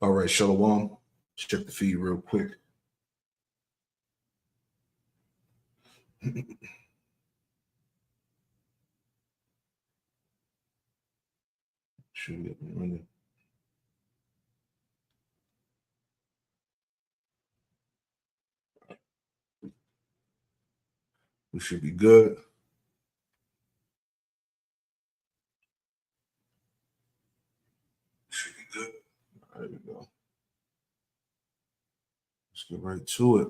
All right, Shalom. Check the feed real quick. Should get running. We should be good. Should be good. There we go. Let's get right to it.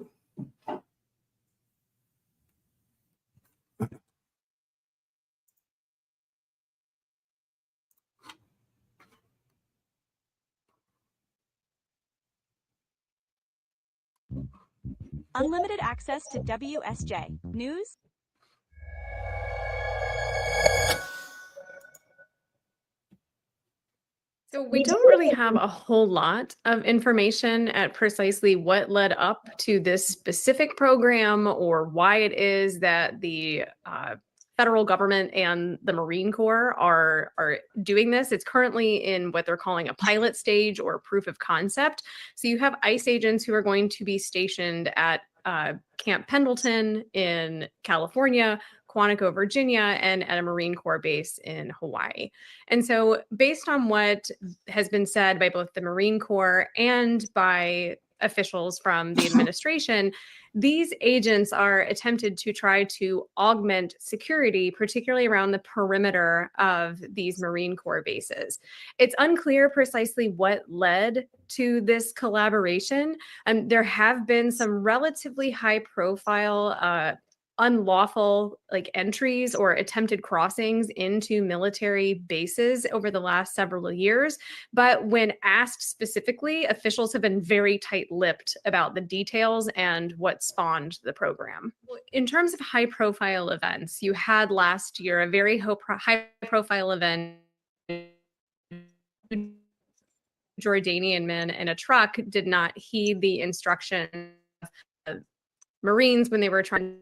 Unlimited access to WSJ News. So we don't really have a whole lot of information at precisely what led up to this specific program or why it is that the federal government and the Marine Corps are doing this. It's currently in what they're calling a pilot stage or proof of concept. So you have ICE agents who are going to be stationed at Camp Pendleton in California, Quantico, Virginia, and at a Marine Corps base in Hawaii. And so based on what has been said by both the Marine Corps and by officials from the administration, these agents are attempted to try to augment security, particularly around the perimeter of these Marine Corps bases. It's unclear precisely what led to this collaboration. There have been some relatively high profile unlawful entries or attempted crossings into military bases over the last several years. But when asked specifically, officials have been very tight-lipped about the details and what spawned the program. In terms of high-profile events, you had last year a very high-profile event. Jordanian men in a truck did not heed the instruction of Marines when they were trying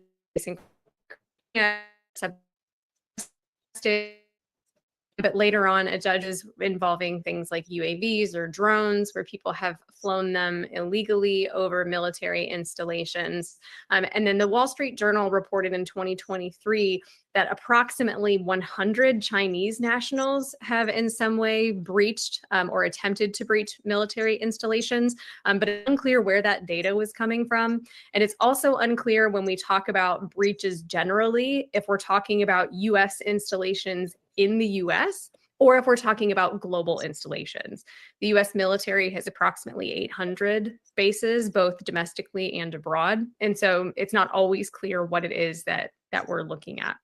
but later on, judges involving things like UAVs or drones, where people have flown them illegally over military installations. And then the Wall Street Journal reported in 2023 that approximately 100 Chinese nationals have in some way breached or attempted to breach military installations, but it's unclear where that data was coming from. And it's also unclear when we talk about breaches generally, if we're talking about US installations in the US, or if we're talking about global installations. The US military has approximately 800 bases, both domestically and abroad. And so it's not always clear what it is that we're looking at.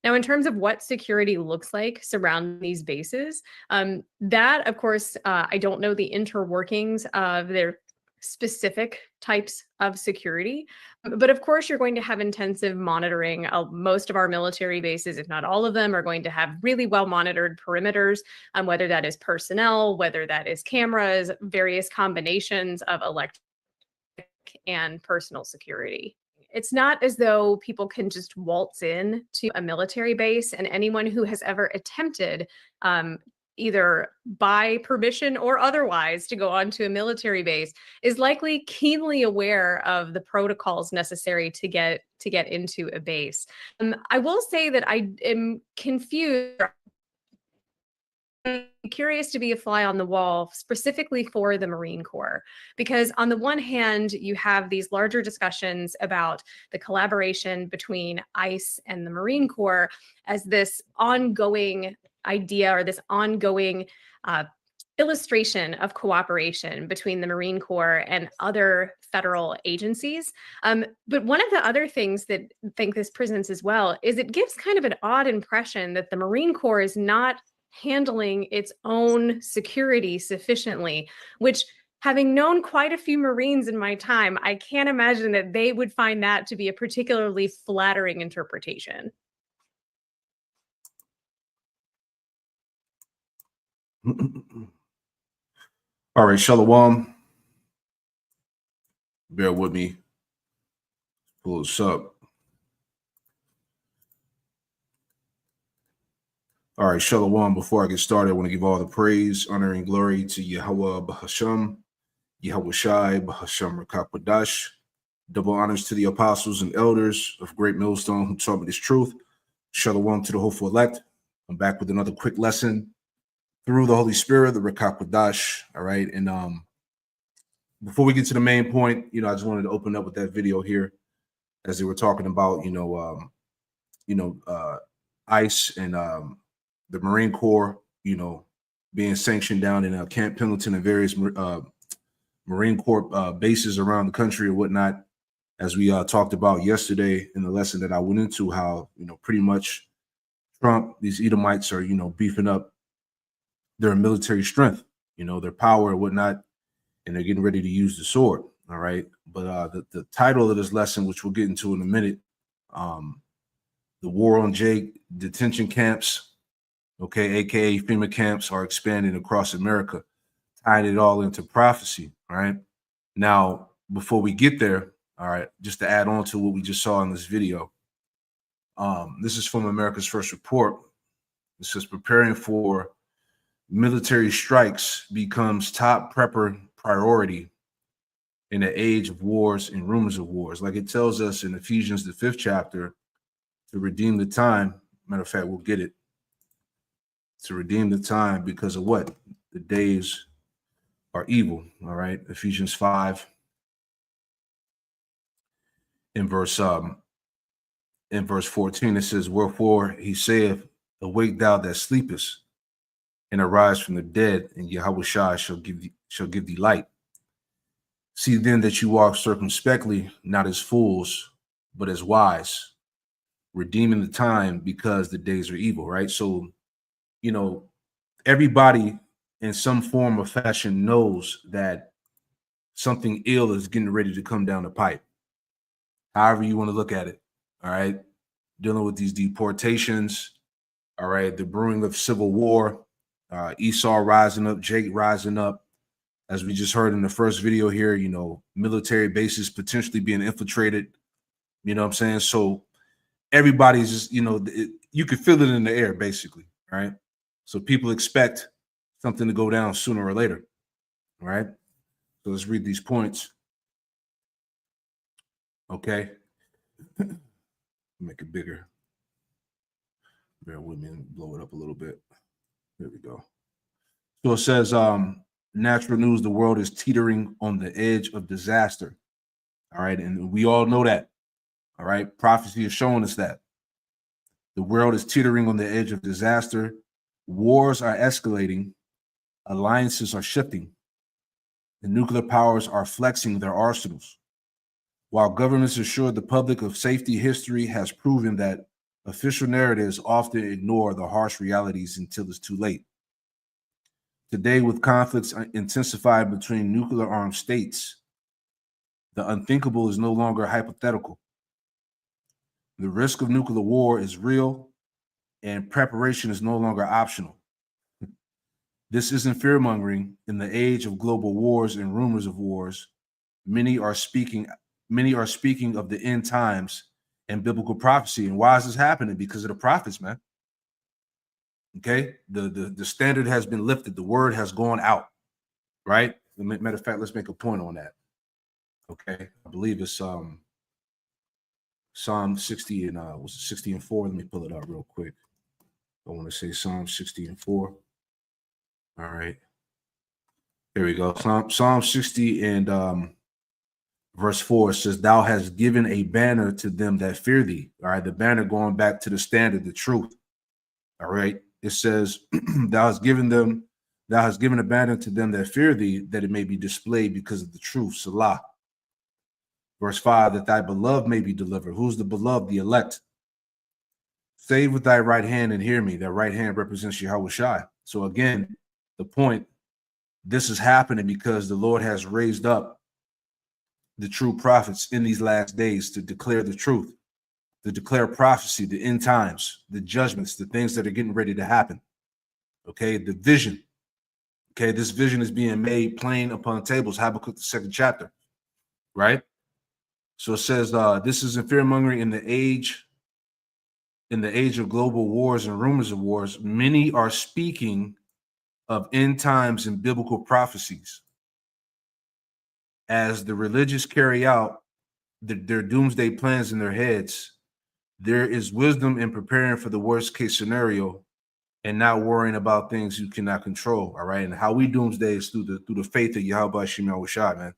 Now, in terms of what security looks like surrounding these bases, that, of course, I don't know the interworkings of their specific types of security. But of course, you're going to have intensive monitoring. Most of our military bases, if not all of them, are going to have really well monitored perimeters, whether that is personnel, whether that is cameras, various combinations of electric and personal security. It's not as though people can just waltz in to a military base, and anyone who has ever attempted either by permission or otherwise to go onto a military base is likely keenly aware of the protocols necessary to get into a base. I will say that I am confused. I'm curious to be a fly on the wall specifically for the Marine Corps, because on the one hand, you have these larger discussions about the collaboration between ICE and the Marine Corps as this ongoing idea or this ongoing illustration of cooperation between the Marine Corps and other federal agencies. But one of the other things that I think this presents as well is it gives kind of an odd impression that the Marine Corps is not handling its own security sufficiently, which, having known quite a few Marines in my time, I can't imagine that they would find that to be a particularly flattering interpretation. All right, Shalom. Bear with me. Pull this up. All right, Shalom. Before I get started, I want to give all the praise, honor, and glory to Yahweh Bahasham, Yahweh Shai, Bahasham Rakakwadash. Double honors to the apostles and elders of Great Millstone who taught me this truth. Shalom to the hopeful elect. I'm back with another quick lesson through the Holy Spirit, the Rakakwadash. All right, and before we get to the main point, I just wanted to open up with that video here, as they were talking about, ICE and the Marine Corps, being sanctioned down in Camp Pendleton and various Marine Corps bases around the country or whatnot. As we talked about yesterday in the lesson that I went into, how, pretty much Trump, these Edomites are, beefing up their military strength, their power and whatnot, and they're getting ready to use the sword. All right. But the title of this lesson, which we'll get into in a minute, the war on detention camps, aka FEMA camps, are expanding across America, tying it all into prophecy. All right. Now, before we get there, all right, just to add on to what we just saw in this video, this is from America's First Report. It says preparing for military strikes becomes top prepper priority in the age of wars and rumors of wars. Like it tells us in Ephesians, the 5th chapter, to redeem the time. Matter of fact, we'll get it. To redeem the time because of what? The days are evil. All right. Ephesians 5 in verse 14, it says, wherefore he saith, awake thou that sleepest, and arise from the dead, and Yahweh Shai shall give thee light. See then that you walk circumspectly, not as fools, but as wise, redeeming the time because the days are evil, right? So, everybody in some form or fashion knows that something ill is getting ready to come down the pipe. However you want to look at it, all right? Dealing with these deportations, all right, the brewing of civil war, Esau rising up, Jake rising up, as we just heard in the first video here, military bases potentially being infiltrated, you know what I'm saying? So everybody's just, you can feel it in the air, basically, right? So people expect something to go down sooner or later, all right? So let's read these points. Okay. Make it bigger. Bear with me and blow it up a little bit. There we go. So it says, natural news, the world is teetering on the edge of disaster. All right. And we all know that. All right. Prophecy is showing us that. The world is teetering on the edge of disaster. Wars are escalating. Alliances are shifting. The nuclear powers are flexing their arsenals. While governments assure the public of safety, history has proven that official narratives often ignore the harsh realities until it's too late. Today, with conflicts intensified between nuclear-armed states, the unthinkable is no longer hypothetical. The risk of nuclear war is real, and preparation is no longer optional. This isn't fear-mongering. In the age of global wars and rumors of wars, many are speaking of the end times and biblical prophecy. And why is this happening? Because of the prophets, man. Okay, the standard has been lifted. The word has gone out, right? Matter of fact, let's make a point on that. Okay, I believe it's Psalm 60 and was it 60 and 4? Let me pull it up real quick. I want to say Psalm 60 and 4. All right, here we go. Psalm 60 and verse 4 says, thou hast given a banner to them that fear thee. All right, the banner going back to the standard, the truth. All right, it says, thou hast given a banner to them that fear thee, that it may be displayed because of the truth. Salah. Verse 5, that thy beloved may be delivered. Who's the beloved? The elect. Save with thy right hand and hear me. That right hand represents Yahweh Shai. So again, the point, this is happening because the Lord has raised up the true prophets in these last days to declare the truth, to declare prophecy, the end times, the judgments, the things that are getting ready to happen. Okay, the vision. Okay, this vision is being made plain upon tables. Habakkuk, the 2nd chapter, right? So it says, this is in fear mongering in the age in the age of global wars and rumors of wars, many are speaking of end times and biblical prophecies. As the religious carry out their doomsday plans in their heads, there is wisdom in preparing for the worst case scenario and not worrying about things you cannot control. All right. And how we doomsday is through the faith of Yahweh Shemel Washad, man.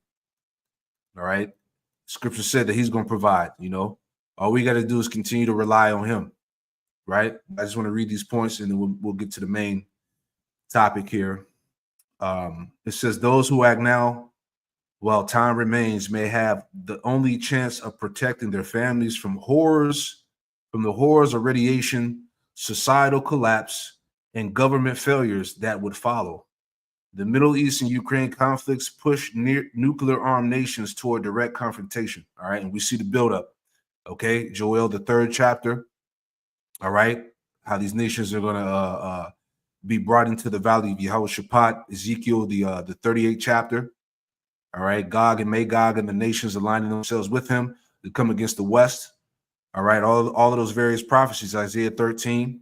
All right. Scripture said that he's going to provide, you know. All we got to do is continue to rely on him. Right. I just want to read these points and then we'll get to the main topic here. It says, those who act now while time remains may have the only chance of protecting their families from the horrors of radiation, societal collapse, and government failures that would follow. The Middle East and Ukraine conflicts push near nuclear-armed nations toward direct confrontation. All right, and we see the buildup. Okay, Joel, the 3rd chapter. All right, how these nations are going to be brought into the valley of Yehoshaphat. Ezekiel, the 38th chapter. All right, Gog and Magog and the nations aligning themselves with him to come against the West. All right, all of those various prophecies, Isaiah 13,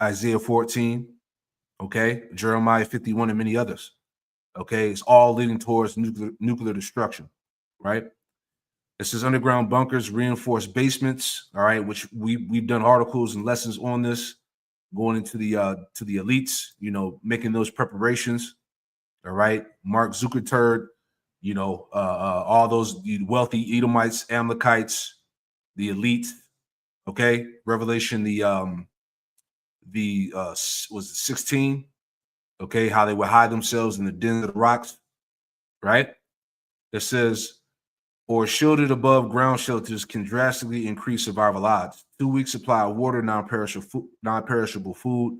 Isaiah 14, okay, Jeremiah 51, and many others. Okay, it's all leading towards nuclear destruction, right? It says underground bunkers, reinforced basements, all right, which we've done articles and lessons on this, going into the elites, you know, making those preparations. All right, Mark Zuckerberg, you know, all those wealthy Edomites, Amalekites, the elite. Okay, Revelation was it 16? Okay, how they would hide themselves in the dens of the rocks. Right. It says, or shielded above ground shelters can drastically increase survival odds. 2 weeks supply of water, non-perishable food.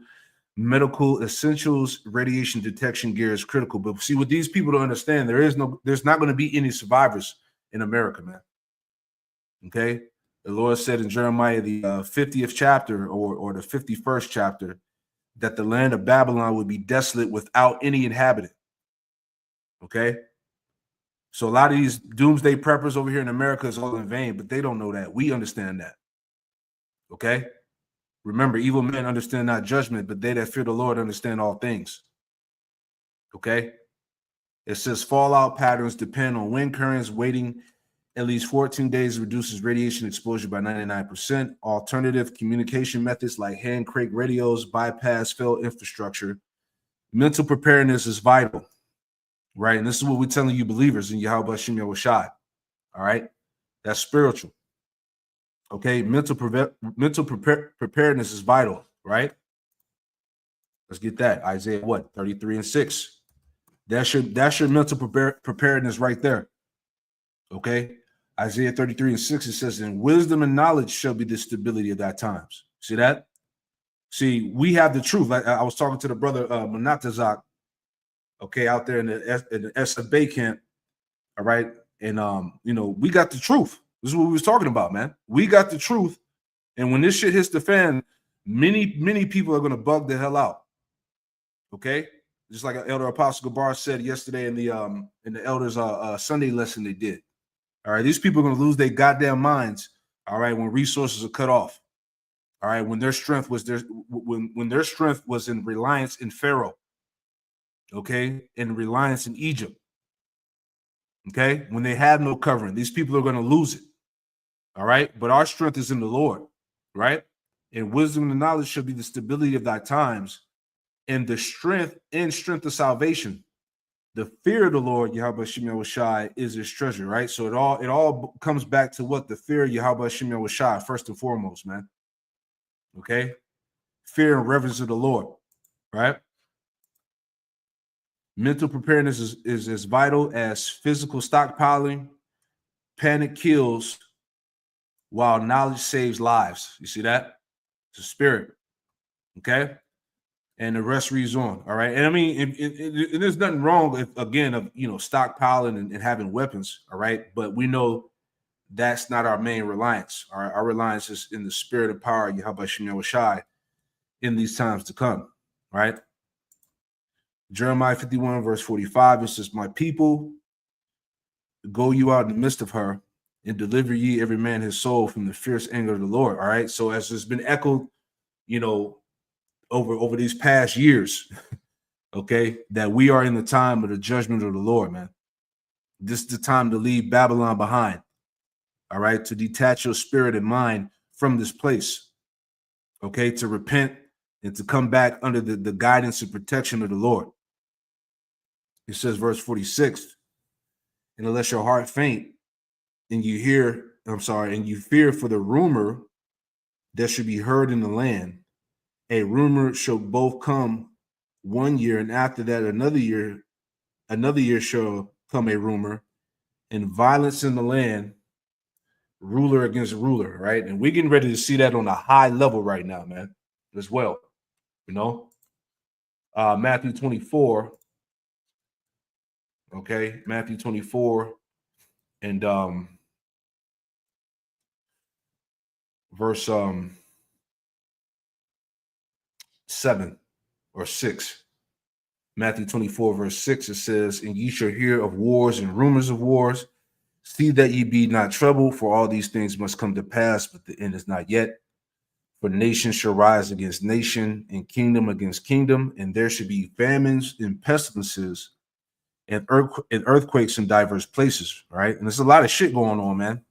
Medical essentials, radiation detection gear is critical. But see, what these people don't understand, there's not going to be any survivors in America, man. Okay, the Lord said in Jeremiah, the 50th chapter or the 51st chapter, that the land of Babylon would be desolate without any inhabitant. Okay, so a lot of these doomsday preppers over here in America is all in vain, but they don't know that. We understand that. Okay. Remember, evil men understand not judgment, but they that fear the Lord understand all things. Okay? It says fallout patterns depend on wind currents. Waiting at least 14 days reduces radiation exposure by 99%. Alternative communication methods like hand crank radios bypass failed infrastructure. Mental preparedness is vital, right? And this is what we're telling you believers in Yahweh Shem Yahushai. All right? That's spiritual. Okay, mental preparedness is vital, right? Let's get that. Isaiah 33:6. That's your mental preparedness right there. Okay, Isaiah 33:6. It says, "In wisdom and knowledge shall be the stability of thy times." See that? See, we have the truth. I was talking to the brother Manatazak, okay, out there in the SFB camp. All right, and you know, we got the truth. This is what we was talking about, man. We got the truth. And when this shit hits the fan, many people are going to bug the hell out. Okay? Just like Elder Apostle Gabar said yesterday in the Elders Sunday lesson they did. All right, these people are going to lose their goddamn minds, all right, when resources are cut off. All right, when their strength was when their strength was in reliance in Pharaoh. Okay? In reliance in Egypt. Okay? When they have no covering, these people are going to lose it. All right, but our strength is in the Lord, right? And wisdom and knowledge shall be the stability of thy times, and the strength of salvation. The fear of the Lord, Yahweh Shem Yahushai, is his treasure, right? So it all comes back to what? The fear of Yahweh Shem Yahushai, first and foremost, man. Okay, fear and reverence of the Lord, right? Mental preparedness is as vital as physical stockpiling. Panic kills, while knowledge saves lives. You see that? It's a spirit. Okay? And the rest reads on. All right. And I mean, there's nothing wrong if, again, of, you know, stockpiling and having weapons. All right. But we know that's not our main reliance. Our reliance is in the spirit of power, Yahweh Shem Yahushai, in these times to come. Right. Jeremiah 51, verse 45. It says, "My people, go you out in the midst of her, and deliver ye every man his soul from the fierce anger of the Lord. All right. So as it's been echoed, over these past years, okay, that we are in the time of the judgment of the Lord, man. This is the time to leave Babylon behind. All right. To detach your spirit and mind from this place. Okay. To repent and to come back under the guidance and protection of the Lord. It says, verse 46, and unless your heart faint and you fear for the rumor that should be heard in the land, a rumor shall both come 1 year, and after that another year shall come a rumor, and violence in the land, ruler against ruler, right? And we're getting ready to see that on a high level right now, man, as well. Matthew 24. Okay, Matthew 24 and verse 7 or 6. Matthew 24, verse 6, it says, and ye shall hear of wars and rumors of wars. See that ye be not troubled, for all these things must come to pass, but the end is not yet. For nation shall rise against nation, and kingdom against kingdom, and there should be famines and pestilences and earthquakes in diverse places, right? And there's a lot of shit going on, man.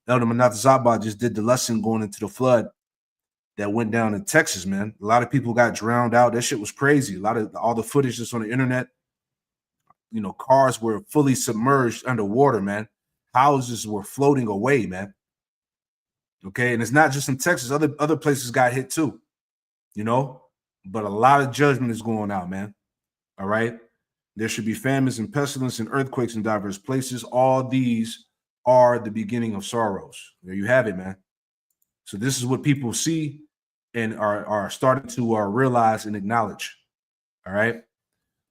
Elder Manat Zaba just did the lesson going into the flood that went down in Texas, man. A lot of people got drowned out. That shit was crazy. All the footage that's on the internet, cars were fully submerged underwater, man. Houses were floating away, man. Okay, and it's not just in Texas. Other places got hit too, but a lot of judgment is going out, man. All right. There should be famines and pestilence and earthquakes in diverse places. All these are the beginning of sorrows. There you have it, man. So this is what people see and are starting to realize and acknowledge. All right.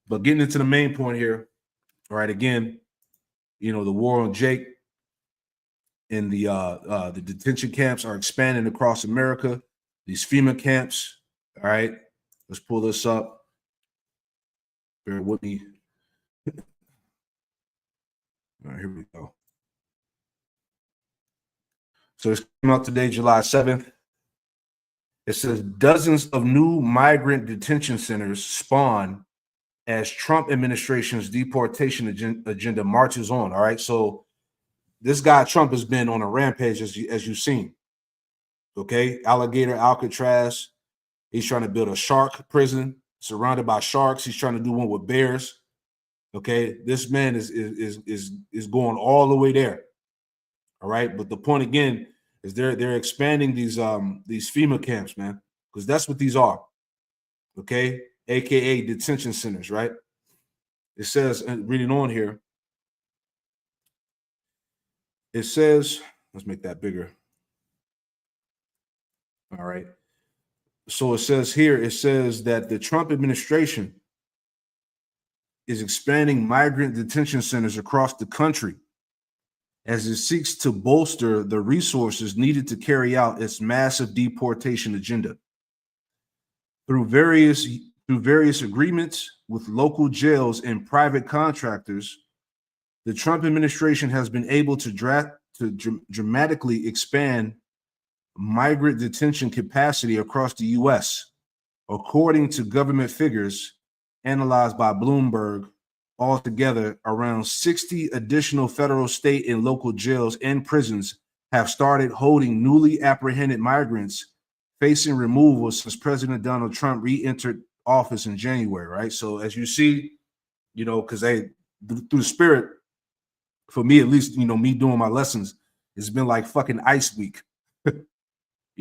But getting into the main point here. All right. Again, the war on Jake and the detention camps are expanding across America. These FEMA camps. All right. Let's pull this up. Bear with me. All right, here we go. So it's came out today, July 7th. It says dozens of new migrant detention centers spawn as Trump administration's deportation agenda marches on. All right. So this guy Trump has been on a rampage, as you've seen. Okay. Alligator, Alcatraz. He's trying to build a shark prison surrounded by sharks. He's trying to do one with bears. Okay. This man is going all the way there. All right. But the point again is they're expanding these FEMA camps, man, because that's what these are. Okay. AKA detention centers, right? It says, and reading on here, it says, let's make that bigger. All right. So it says that the Trump administration is expanding migrant detention centers across the country as it seeks to bolster the resources needed to carry out its massive deportation agenda. Through various agreements with local jails and private contractors, the Trump administration has been able to dramatically expand migrant detention capacity across the U.S. According to government figures analyzed by Bloomberg, altogether around 60 additional federal, state, and local jails and prisons have started holding newly apprehended migrants facing removal since President Donald Trump re-entered office in January, right? So as you see, because through the spirit, for me at least, me doing my lessons, it's been like fucking ICE week.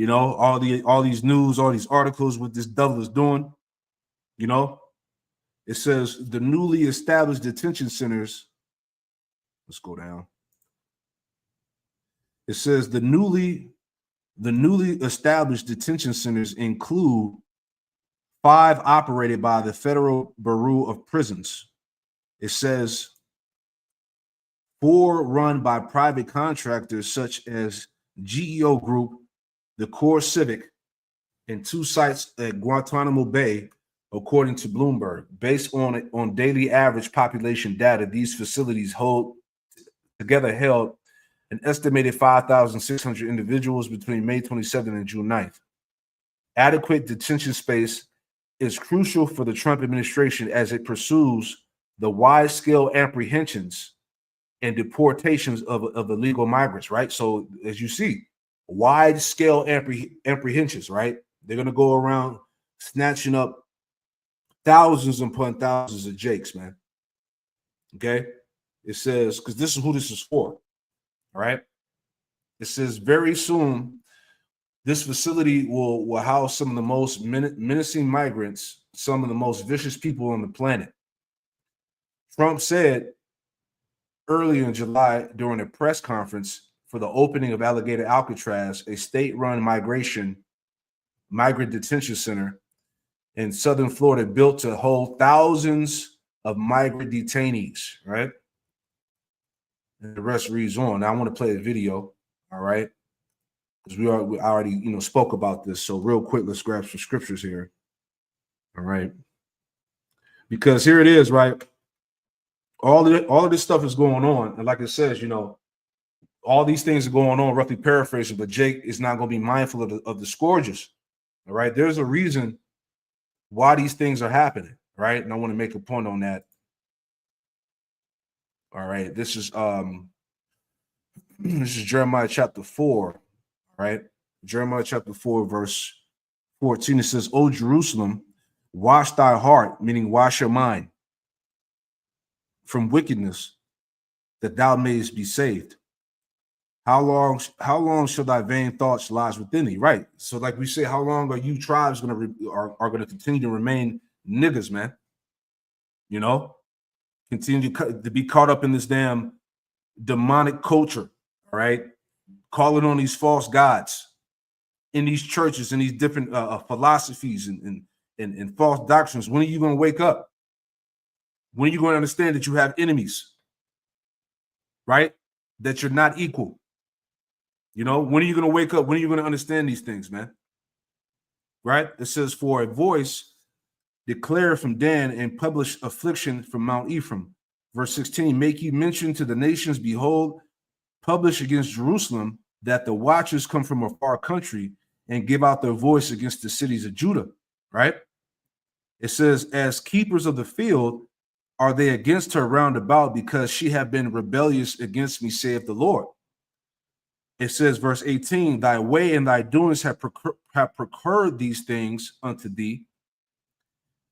All these news, all these articles, what this devil is doing, It says the newly established detention centers. Let's go down. It says the newly established detention centers include 5 operated by the Federal Bureau of Prisons. It says 4 run by private contractors such as GEO Group, the Core Civic, and 2 sites at Guantanamo Bay, according to Bloomberg. Based on daily average population data, these facilities held an estimated 5,600 individuals between May 27th and June 9th. Adequate detention space is crucial for the Trump administration as it pursues the wide-scale apprehensions and deportations of illegal migrants, right? So as you see, wide-scale apprehensions, right? They're going to go around snatching up thousands upon thousands of Jakes, man. Okay? It says, because this is who this is for, all right? It says very soon, this facility will house some of the most menacing migrants, some of the most vicious people on the planet. Trump said early in July during a press conference for the opening of Alligator Alcatraz, a state-run migrant detention center in southern Florida built to hold thousands of migrant detainees, right? And the rest reads on. Now I want to play a video, all right? Because we already spoke about this. So real quick, let's grab some scriptures here. All right. Because here it is, right? All of this stuff is going on. And like it says, all these things are going on, roughly paraphrasing, but Jake is not going to be mindful of the scourges. All right. There's a reason why these things are happening, right? And I want to make a point on that. All right. This is Jeremiah chapter 4. Right? Jeremiah chapter 4, verse 14. It says, O Jerusalem, wash thy heart, meaning wash your mind from wickedness, that thou mayest be saved. How long shall thy vain thoughts lodge within thee? Right. So, like we say, how long are you tribes are going to continue to remain niggas, man? Continue to be caught up in this damn demonic culture, all right? Calling on these false gods in these churches and these different philosophies and false doctrines. When are you going to wake up? When are you going to understand that you have enemies, right? That you're not equal. When are you going to wake up? When are you going to understand these things, man? Right? It says, for a voice declare from Dan and publish affliction from Mount Ephraim. Verse 16, make you mention to the nations, behold, publish against Jerusalem that the watchers come from a far country and give out their voice against the cities of Judah, right? It says, as keepers of the field are they against her round about, because she have been rebellious against me, saith the Lord. It says, verse 18, thy way and thy doings have procured these things unto thee.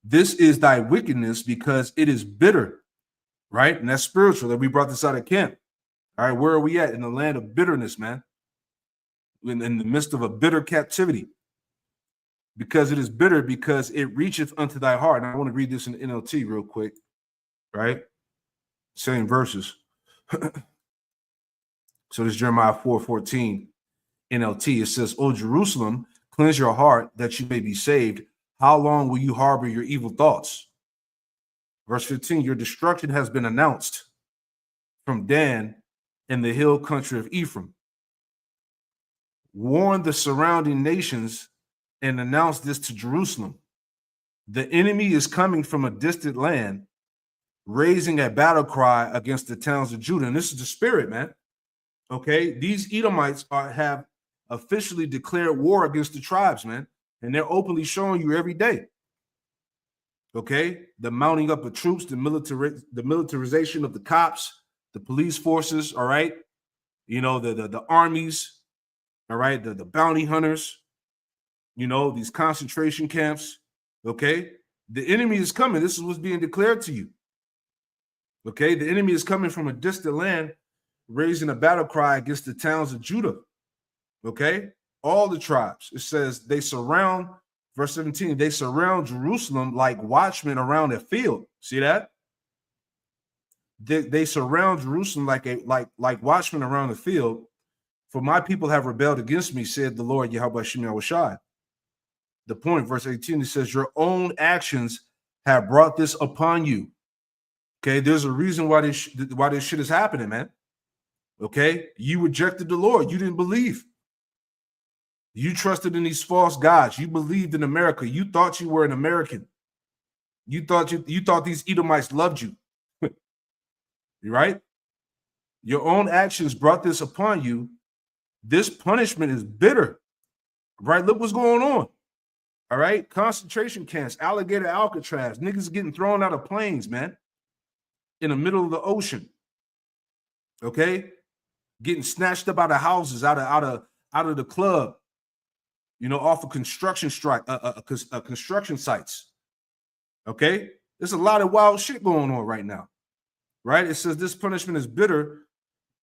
This is thy wickedness, because it is bitter, right? And that's spiritual, that we brought this out of camp. All right, where are we at? In the land of bitterness, man. In the midst of a bitter captivity. Because it is bitter, because it reacheth unto thy heart. And I want to read this in NLT real quick, right? Same verses. So this is Jeremiah 4:14 NLT. It says, O Jerusalem, cleanse your heart that you may be saved. How long will you harbor your evil thoughts? Verse 15, your destruction has been announced from Dan in the hill country of Ephraim. Warn the surrounding nations and announce this to Jerusalem. The enemy is coming from a distant land, raising a battle cry against the towns of Judah. And this is the spirit, man. Okay, these Edomites have officially declared war against the tribes, man. And they're openly showing you every day. Okay, the mounting up of troops, the militarization of the cops, the police forces, all right, the armies, all right, the bounty hunters, these concentration camps. Okay, the enemy is coming. This is what's being declared to you. Okay, the enemy is coming from a distant land, raising a battle cry against the towns of Judah. Okay, all the tribes. It says they surround, verse 17, they surround Jerusalem like watchmen around a field. See that? They surround Jerusalem like watchmen around the field. For my people have rebelled against me, said the Lord Yahweh Shem Yahushai. The point, verse 18, it says, your own actions have brought this upon you. Okay, there's a reason why this shit is happening, man. Okay, you rejected the Lord. You didn't believe. You trusted in these false gods. You believed in America. You thought you were an American. You thought these Edomites loved you. You right? Your own actions brought this upon you. This punishment is bitter, right? Look what's going on. All right, concentration camps, alligator Alcatraz, niggas getting thrown out of planes, man, in the middle of the ocean. Okay, getting snatched up out of houses, out of the club, you know, off of construction sites. Okay, there's a lot of wild shit going on right now, right? It says this punishment is bitter,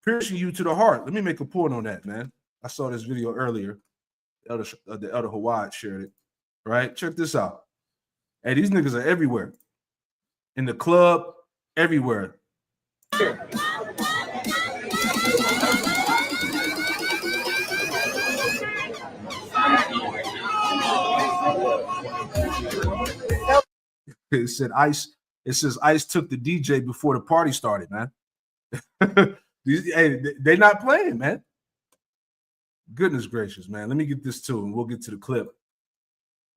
piercing you to the heart. Let me make a point on that, man. I saw this video earlier. The Elder Hawaii shared it. Right? Check this out. Hey, these niggas are everywhere. In the club, everywhere. It said Ice. It says Ice took the DJ before the party started, man. Hey, they not playing, man. Goodness gracious, man. Let me get this too, and we'll get to the clip.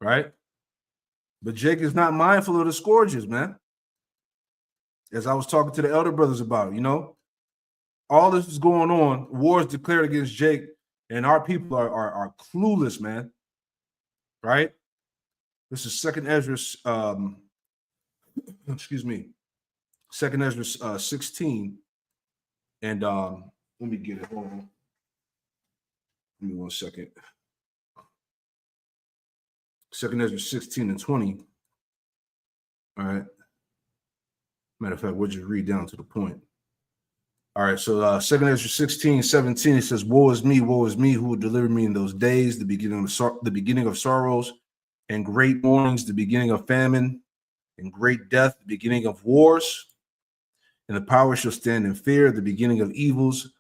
Right? But Jake is not mindful of the scourges, man. As I was talking to the elder brothers about, you know, all this is going on. War is declared against Jake, and our people are clueless, man. Right? This is Second Ezra, excuse me, Second Ezra 16. And let me get it. Hold on. Give me 1 second. Second Ezra 16 and 20. All right. Matter of fact, we'll just read down to the point. All right. So Second Ezra 16, 17, it says, woe is me, who will deliver me in those days, the beginning of sorrows and great mournings, the beginning of famine and great death, the beginning of wars, and the power shall stand in fear, the beginning of evils.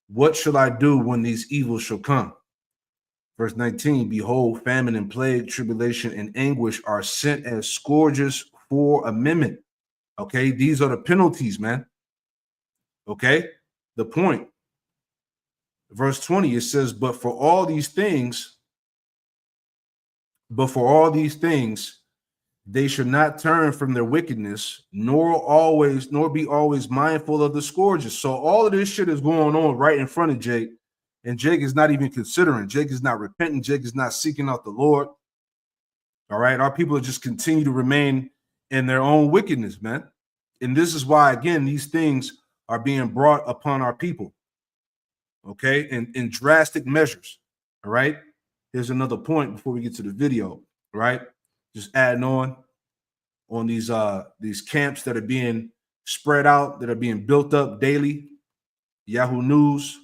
What shall I do when these evils shall come? Verse 19, behold, famine and plague, tribulation and anguish are sent as scourges for amendment. Okay, these are the penalties, man. Okay, the point. Verse 20, it says, but for all these things, they should not turn from their wickedness, nor be always mindful of the scourges. So all of this shit is going on right in front of Jake. And Jake is not even considering. Jake is not repenting. Jake is not seeking out the Lord. All right. Our people are just continue to remain in their own wickedness, man. And this is why, again, these things are being brought upon our people. Okay. And in drastic measures. All right. Here's another point before we get to the video. Right. Just adding on these camps that are being spread out, that are being built up daily. Yahoo News.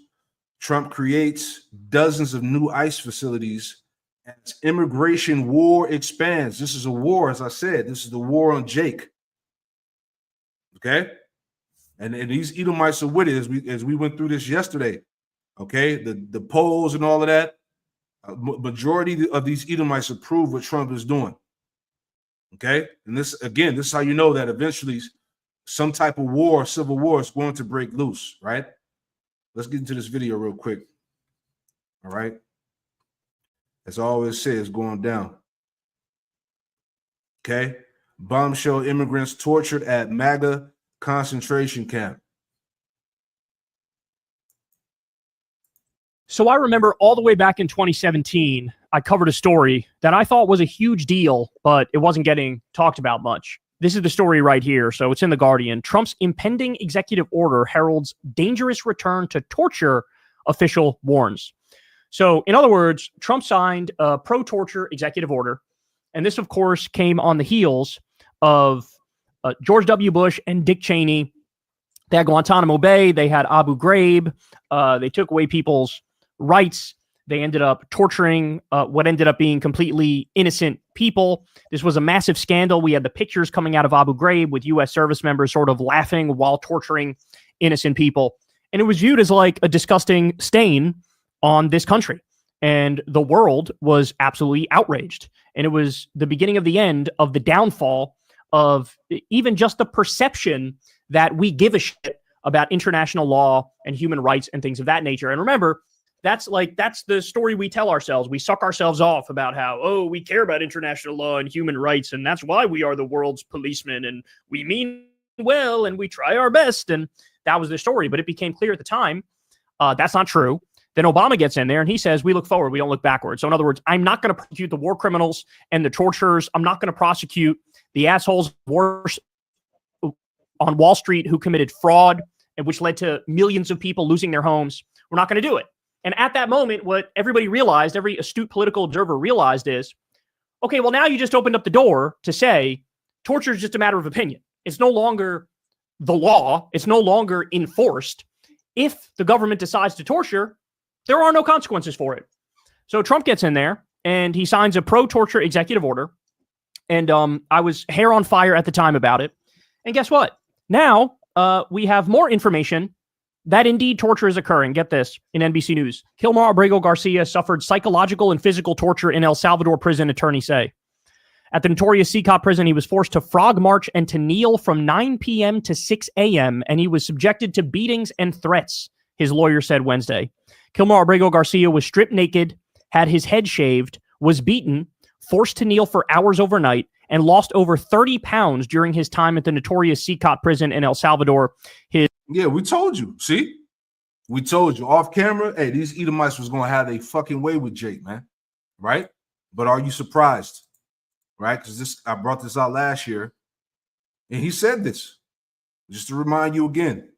Trump creates dozens of new ICE facilities as immigration war expands. This is a war, as I said. This is the war on Jake. Okay? And these Edomites are with it as we went through this yesterday. Okay? The polls and all of that. Majority of these Edomites approve what Trump is doing. Okay? And this is how you know that eventually some type of war, civil war, is going to break loose, right? Let's get into this video real quick. All right. As I always say, it's going down. Okay. Bombshell immigrants tortured at MAGA concentration camp. So I remember all the way back in 2017, I covered a story that I thought was a huge deal, but it wasn't getting talked about much. This is the story right here. So it's in The Guardian. Trump's impending executive order heralds dangerous return to torture, official warns. So in other words, Trump signed a pro-torture executive order. And this, of course, came on the heels of George W. Bush and Dick Cheney. They had Guantanamo Bay. They had Abu Ghraib. They took away people's rights. They ended up torturing what ended up being completely innocent people. This was a massive scandal. We had the pictures coming out of Abu Ghraib with U.S. service members sort of laughing while torturing innocent people. And it was viewed as like a disgusting stain on this country. And the world was absolutely outraged. And it was the beginning of the end of the downfall of even just the perception that we give a shit about international law and human rights and things of that nature. And remember, that's the story we tell ourselves. We suck ourselves off about how, oh, we care about international law and human rights, and that's why we are the world's policemen, and we mean well, and we try our best. And that was the story. But it became clear at the time that's not true. Then Obama gets in there and he says, we look forward, we don't look backwards. So in other words, I'm not going to prosecute the war criminals and the torturers. I'm not going to prosecute the assholes on Wall Street who committed fraud, and which led to millions of people losing their homes. We're not going to do it. And at that moment, what everybody realized, every astute political observer realized is, okay, well, now you just opened up the door to say torture is just a matter of opinion. It's no longer the law. It's no longer enforced. If the government decides to torture, there are no consequences for it. So Trump gets in there and he signs a pro-torture executive order. And I was hair on fire at the time about it. And guess what? Now we have more information that indeed torture is occurring. Get this in NBC News. Kilmar Abrego Garcia suffered psychological and physical torture in El Salvador prison, attorneys say. At the notorious CCOT prison, he was forced to frog march and to kneel from 9 p.m. to 6 a.m., and he was subjected to beatings and threats, his lawyer said Wednesday. Kilmar Abrego Garcia was stripped naked, had his head shaved, was beaten, forced to kneel for hours overnight, and lost over 30 pounds during his time at the notorious CCOT prison in El Salvador. Yeah, we told you. See? We told you off camera, hey, these Edomites was going to have a fucking way with Jake, man. Right? But are you surprised? Right? Because I brought this out last year, and he said this. Just to remind you again,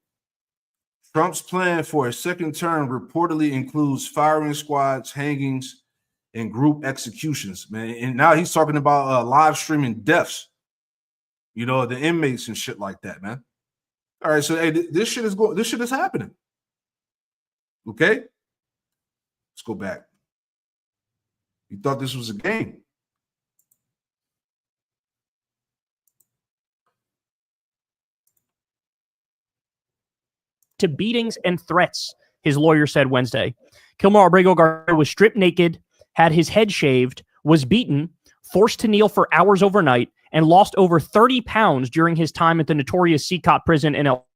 Trump's plan for a second term reportedly includes firing squads, hangings, and group executions, man. And now he's talking about live streaming deaths, you know, the inmates and shit like that, man. All right, so hey, this shit is happening. Okay, let's go back. You thought this was a game. To beatings and threats, his lawyer said Wednesday. Kilmar Abrego Garcia was stripped naked, had his head shaved, was beaten, forced to kneel for hours overnight, and lost over 30 pounds during his time at the notorious CCOT prison in El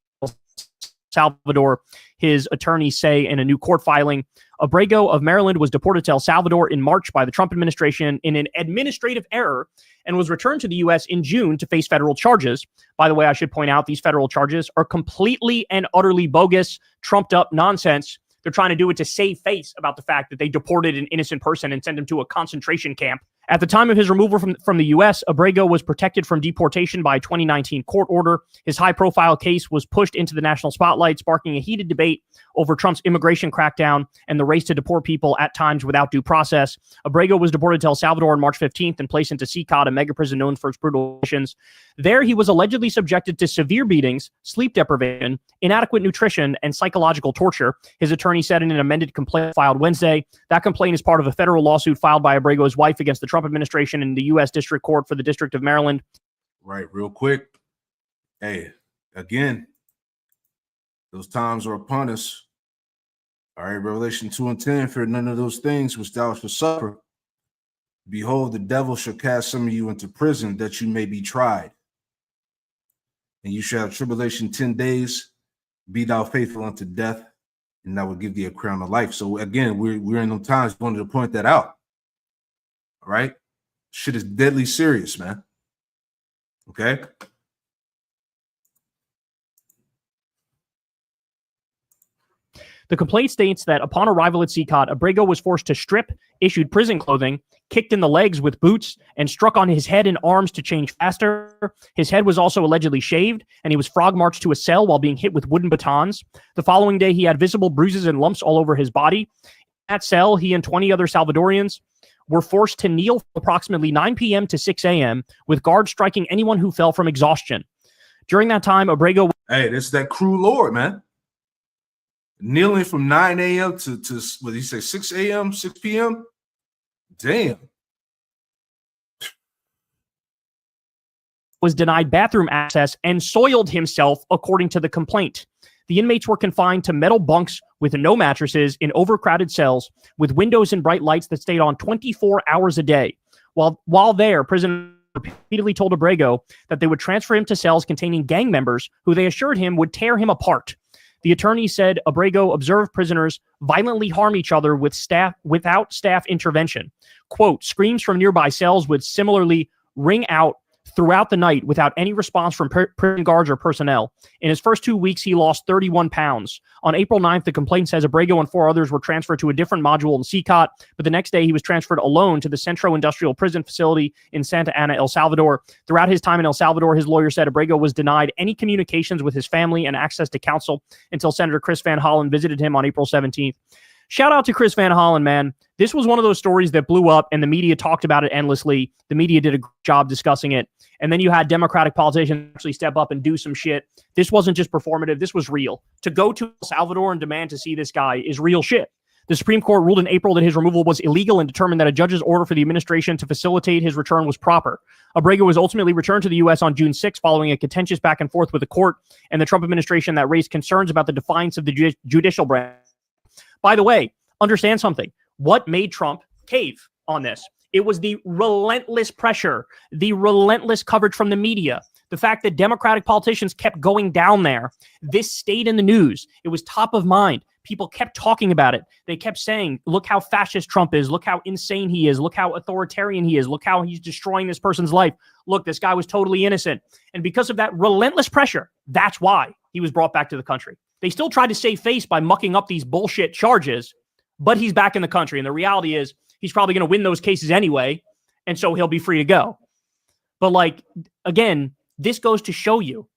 Salvador, his attorneys say in a new court filing. Abrego of Maryland was deported to El Salvador in March by the Trump administration in an administrative error and was returned to the U.S. in June to face federal charges. By the way, I should point out these federal charges are completely and utterly bogus, trumped up nonsense. They're trying to do it to save face about the fact that they deported an innocent person and sent him to a concentration camp. At the time of his removal from the U.S., Abrego was protected from deportation by a 2019 court order. His high-profile case was pushed into the national spotlight, sparking a heated debate over Trump's immigration crackdown and the race to deport people at times without due process. Abrego was deported to El Salvador on March 15th and placed into CCOT, a mega prison known for its brutal conditions. There, he was allegedly subjected to severe beatings, sleep deprivation, inadequate nutrition, and psychological torture, his attorney said in an amended complaint filed Wednesday. That complaint is part of a federal lawsuit filed by Abrego's wife against the Trump administration in the U.S. District Court for the District of Maryland. Right, real quick. Hey, again, those times are upon us. All right, Revelation 2:10, fear none of those things which thou shalt suffer. Behold, the devil shall cast some of you into prison that you may be tried. And you shall have tribulation 10 days. Be thou faithful unto death, and I will give thee a crown of life. So again, we're in them times. Wanted to point that out. All right, shit is deadly serious, man. Okay. The complaint states that upon arrival at CCOT, Abrego was forced to strip, issued prison clothing, kicked in the legs with boots, and struck on his head and arms to change faster. His head was also allegedly shaved, and he was frog marched to a cell while being hit with wooden batons. The following day, he had visible bruises and lumps all over his body. In that cell, he and 20 other Salvadorians were forced to kneel from approximately 9 p.m. to 6 a.m., with guards striking anyone who fell from exhaustion. During that time, Abrego... Hey, this is that cruel Lord, man. Kneeling from 9 a.m. to what did he say, 6 a.m., 6 p.m.? Damn. Was denied bathroom access and soiled himself, according to the complaint. The inmates were confined to metal bunks with no mattresses in overcrowded cells with windows and bright lights that stayed on 24 hours a day. While there, prisoners repeatedly told Abrego that they would transfer him to cells containing gang members who they assured him would tear him apart. The attorney said Abrego observed prisoners violently harm each other without staff intervention. Quote, screams from nearby cells would similarly ring out throughout the night without any response from prison guards or personnel. In his first 2 weeks, he lost 31 pounds. On April 9th, the complaint says Abrego and 4 others were transferred to a different module in CCOT, but the next day he was transferred alone to the Centro Industrial Prison Facility in Santa Ana, El Salvador. Throughout his time in El Salvador, his lawyer said Abrego was denied any communications with his family and access to counsel until Senator Chris Van Hollen visited him on April 17th. Shout out to Chris Van Hollen, man. This was one of those stories that blew up and the media talked about it endlessly. The media did a great job discussing it. And then you had Democratic politicians actually step up and do some shit. This wasn't just performative. This was real. To go to El Salvador and demand to see this guy is real shit. The Supreme Court ruled in April that his removal was illegal and determined that a judge's order for the administration to facilitate his return was proper. Abrego was ultimately returned to the U.S. on June 6 following a contentious back and forth with the court and the Trump administration that raised concerns about the defiance of the judicial branch. By the way, understand something. What made Trump cave on this? It was the relentless pressure, the relentless coverage from the media, the fact that Democratic politicians kept going down there. This stayed in the news. It was top of mind. People kept talking about it. They kept saying, look how fascist Trump is. Look how insane he is. Look how authoritarian he is. Look how he's destroying this person's life. Look, this guy was totally innocent. And because of that relentless pressure, that's why he was brought back to the country. They still tried to save face by mucking up these bullshit charges, but he's back in the country. And the reality is he's probably going to win those cases anyway. And so he'll be free to go. But like, again, this goes to show you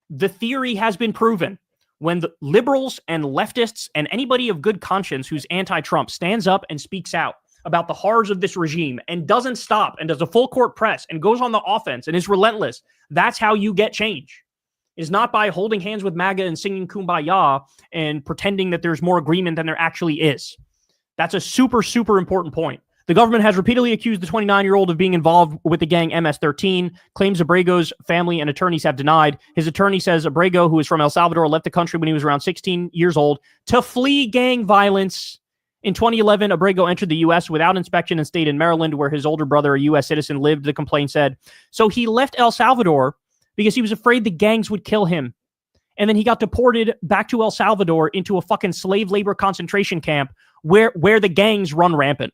the theory has been proven. When the liberals and leftists and anybody of good conscience who's anti-Trump stands up and speaks out about the horrors of this regime and doesn't stop and does a full court press and goes on the offense and is relentless, that's how you get change. It's not by holding hands with MAGA and singing Kumbaya and pretending that there's more agreement than there actually is. That's a super, super important point. The government has repeatedly accused the 29-year-old of being involved with the gang MS-13, claims Abrego's family and attorneys have denied. His attorney says Abrego, who is from El Salvador, left the country when he was around 16 years old to flee gang violence. In 2011, Abrego entered the U.S. without inspection and stayed in Maryland, where his older brother, a U.S. citizen, lived, the complaint said. So he left El Salvador because he was afraid the gangs would kill him. And then he got deported back to El Salvador into a fucking slave labor concentration camp where the gangs run rampant.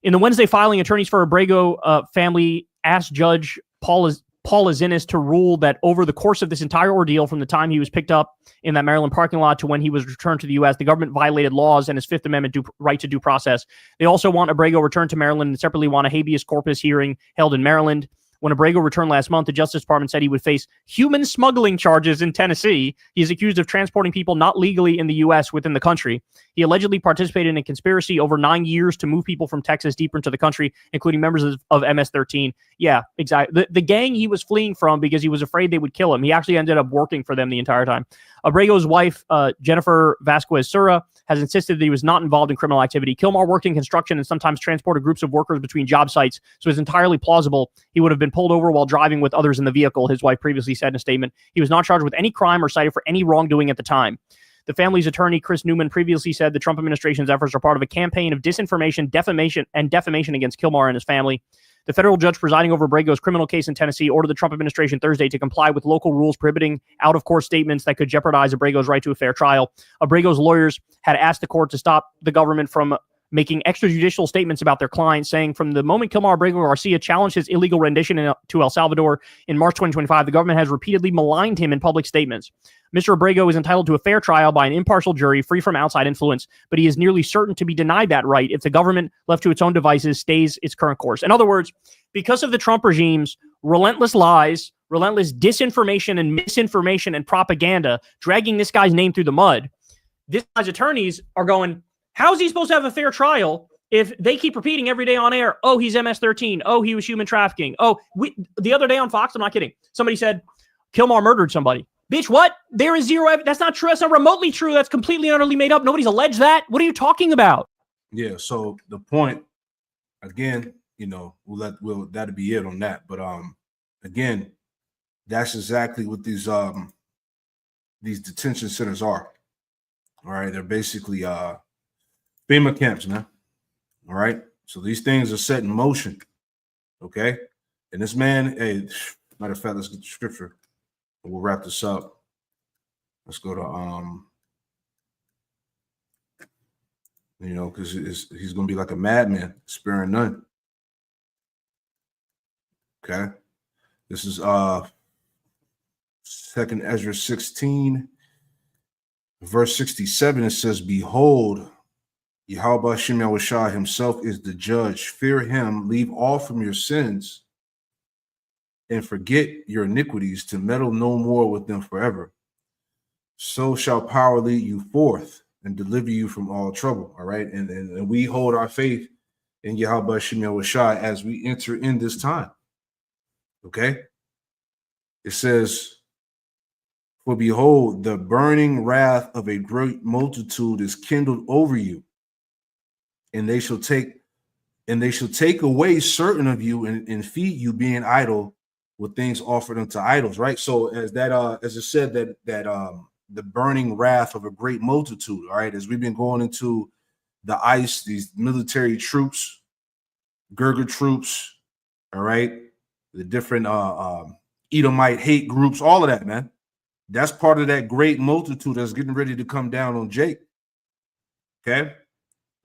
In the Wednesday filing, attorneys for Abrego family asked Judge Paul Azinis to rule that over the course of this entire ordeal, from the time he was picked up in that Maryland parking lot to when he was returned to the U.S., the government violated laws and his Fifth Amendment right to due process. They also want Abrego returned to Maryland and separately want a habeas corpus hearing held in Maryland. When Abrego returned last month, the Justice Department said he would face human smuggling charges in Tennessee. He is accused of transporting people not legally in the U.S. within the country. He allegedly participated in a conspiracy over 9 years to move people from Texas deeper into the country, including members of MS-13. Yeah, exactly. The gang he was fleeing from because he was afraid they would kill him. He actually ended up working for them the entire time. Abrego's wife, Jennifer Vasquez-Sura, has insisted that he was not involved in criminal activity. Kilmar worked in construction and sometimes transported groups of workers between job sites, so it's entirely plausible he would have been pulled over while driving with others in the vehicle, his wife previously said in a statement. He was not charged with any crime or cited for any wrongdoing at the time. The family's attorney, Chris Newman, previously said the Trump administration's efforts are part of a campaign of disinformation, defamation against Kilmar and his family. The federal judge presiding over Abrego's criminal case in Tennessee ordered the Trump administration Thursday to comply with local rules prohibiting out-of-court statements that could jeopardize Abrego's right to a fair trial. Abrego's lawyers had asked the court to stop the government from making extrajudicial statements about their clients, saying from the moment Kilmar Abrego Garcia challenged his illegal rendition to El Salvador in March 2025, the government has repeatedly maligned him in public statements. Mr. Abrego is entitled to a fair trial by an impartial jury free from outside influence, but he is nearly certain to be denied that right if the government, left to its own devices, stays its current course. In other words, because of the Trump regime's relentless lies, relentless disinformation and misinformation and propaganda, dragging this guy's name through the mud, this guy's attorneys are going, how is he supposed to have a fair trial if they keep repeating every day on air, oh, he's MS-13, oh, he was human trafficking, oh, the other day on Fox, I'm not kidding, somebody said Kilmar murdered somebody. Bitch, what? There is zero evidence. That's not true. That's not remotely true. That's completely and utterly made up. Nobody's alleged that. What are you talking about? Yeah, so the point, again, that'll be it on that. But again, that's exactly what these detention centers are. All right, they're basically FEMA camps, man. All right, so these things are set in motion. Okay, and this man, hey, matter of fact, let's get the scripture. We'll wrap this up. Let's go to because he's gonna be like a madman, sparing none. Okay. This is Second Ezra 16, verse 67. It says, behold, Yahweh Hashem Yahushua himself is the judge. Fear him, leave all from your sins, and forget your iniquities, to meddle no more with them forever. So shall power lead you forth and deliver you from all trouble. All right. And we hold our faith in Yahweh Hashem Yahushua as we enter in this time. Okay. It says, for behold, the burning wrath of a great multitude is kindled over you, and they shall take away certain of you and feed you, being idle with things offered unto idols. Right. So as it said that the burning wrath of a great multitude. All right. As we've been going into the ICE, these military troops, Gurga troops. All right. The different Edomite hate groups, all of that, man. That's part of that great multitude that's getting ready to come down on Jake. Okay.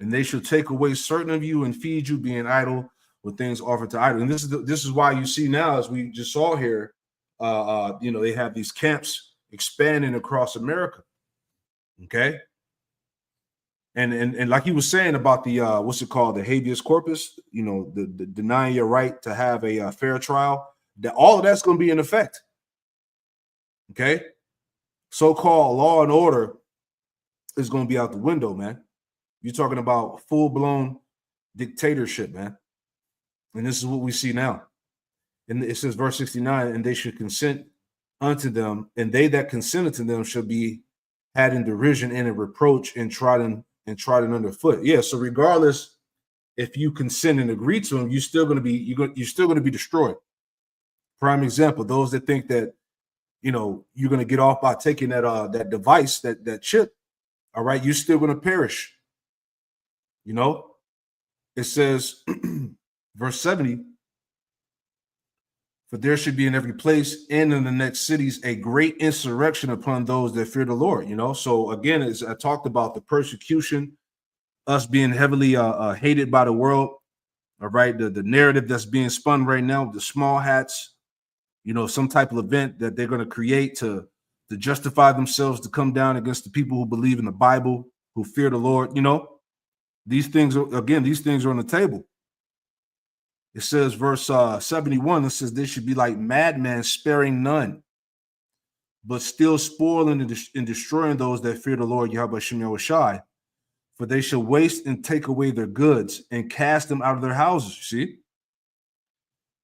And they shall take away certain of you and feed you, being idle with things offered to idols. And this is why you see now, as we just saw here, they have these camps expanding across America. Okay. And like he was saying about the what's it called, the habeas corpus, the denying your right to have a fair trial, that all of that's going to be in effect. Okay. So-called law and order is going to be out the window, man. You're talking about full-blown dictatorship, man. And this is what we see now. And it says, verse 69, and they should consent unto them, and they that consented to them shall be had in derision and in reproach and trodden underfoot. Yeah. So regardless, if you consent and agree to them, you're still going to be destroyed. Prime example: those that think that you're going to get off by taking that device, that chip. All right, you're still going to perish. It says, verse 70. For there should be in every place and in the next cities a great insurrection upon those that fear the Lord. So again, as I talked about the persecution, us being heavily hated by the world. All right, the narrative that's being spun right now, the small hats, some type of event that they're going to create to justify themselves to come down against the people who believe in the Bible, who fear the Lord. These things are on the table. It says, verse 71, it says, they should be like madmen, sparing none, but still spoiling and destroying those that fear the Lord, Yahweh Shem Yahushai. For they shall waste and take away their goods and cast them out of their houses. You see?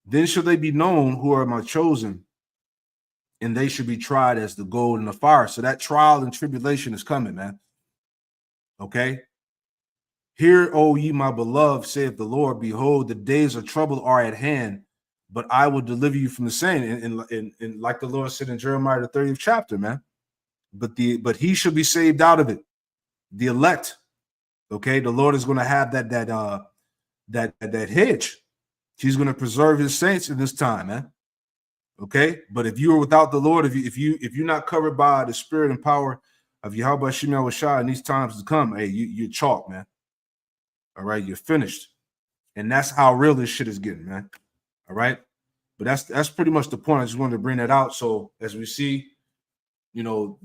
Then shall they be known who are my chosen, and they should be tried as the gold in the fire. So that trial and tribulation is coming, man. Okay? Hear, O ye my beloved, saith the Lord, behold, the days of trouble are at hand, but I will deliver you from the same. And like the Lord said in Jeremiah, the 30th chapter, man. But he shall be saved out of it. The elect. Okay, the Lord is going to have that hedge. He's going to preserve his saints in this time, man. Okay, but if you are without the Lord, if you're not covered by the spirit and power of Yahweh Shem Yahushua in these times to come, hey, you're chalk, man. All right, you're finished. And that's how real this shit is getting, man. All right. But that's pretty much the point. I just wanted to bring that out. So as we see, the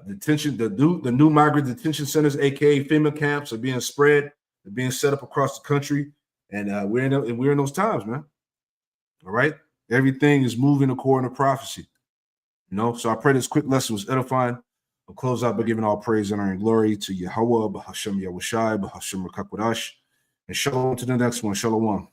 detention, the new migrant detention centers, aka FEMA camps, are being spread, they're being set up across the country. And we're in those times, man. All right. Everything is moving according to prophecy. So I pray this quick lesson was edifying. I'll close out by giving all praise, honor, and glory to Yahweh, B'Hashem Yahushai, B'Hashem Rakakwadash, and shalom to the next one. Shalom.